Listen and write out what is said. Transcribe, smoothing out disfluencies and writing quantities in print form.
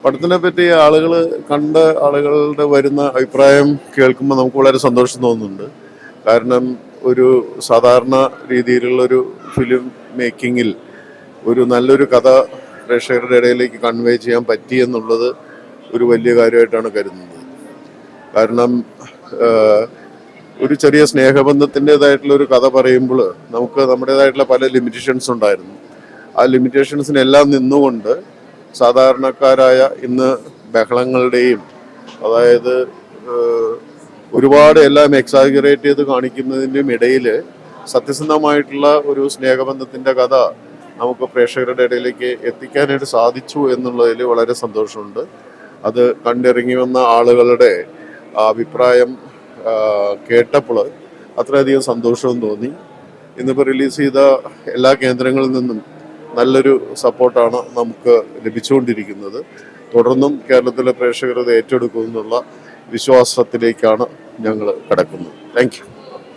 പടത്തിനെ പറ്റി കണ്ട ആളുകളുടെ വരുന്ന അഭിപ്രായം കേൾക്കുമ്പോൾ നമുക്ക് വളരെ സന്തോഷം തോന്നുന്നുണ്ട്. കാരണം ഒരു സാധാരണ രീതിയിലുള്ളൊരു ഫിലിം മേക്കിങ്ങിൽ ഒരു നല്ലൊരു കഥ പ്രേക്ഷകരുടെ ഇടയിലേക്ക് കൺവേ ചെയ്യാൻ പറ്റി എന്നുള്ളത് ഒരു വലിയ കാര്യമായിട്ടാണ് കരുതുന്നത്. കാരണം ഒരു ചെറിയ സ്നേഹബന്ധത്തിൻ്റെതായിട്ടുള്ള ഒരു കഥ പറയുമ്പോൾ നമുക്ക് നമ്മുടേതായിട്ടുള്ള പല ലിമിറ്റേഷൻസ് ഉണ്ടായിരുന്നു. ആ ലിമിറ്റേഷൻസിനെല്ലാം നിന്നുകൊണ്ട് സാധാരണക്കാരായ ഇന്ന് ബഹളങ്ങളുടെയും അതായത് ഒരുപാട് എല്ലാം എക്സാജറേറ്റ് ചെയ്ത് കാണിക്കുന്നതിൻ്റെയും ഇടയിൽ സത്യസന്ധമായിട്ടുള്ള ഒരു സ്നേഹബന്ധത്തിൻ്റെ കഥ നമുക്ക് പ്രേക്ഷകരുടെ ഇടയിലേക്ക് എത്തിക്കാനായിട്ട് സാധിച്ചു എന്നുള്ളതിൽ വളരെ സന്തോഷമുണ്ട്. അത് കണ്ടിറങ്ങി വന്ന ആളുകളുടെ അഭിപ്രായം കേട്ടപ്പോൾ അത്രയധികം സന്തോഷവും തോന്നി. ഇന്നിപ്പോൾ റിലീസ് ചെയ്ത എല്ലാ കേന്ദ്രങ്ങളിൽ നിന്നും നല്ലൊരു സപ്പോർട്ടാണ് നമുക്ക് ലഭിച്ചുകൊണ്ടിരിക്കുന്നത്. തുടർന്നും കേരളത്തിലെ പ്രേക്ഷകർ ഇത് ഏറ്റെടുക്കുമെന്നുള്ള വിശ്വാസത്തിലേക്കാണ് ഞങ്ങൾ കടക്കുന്നത്. Thank you.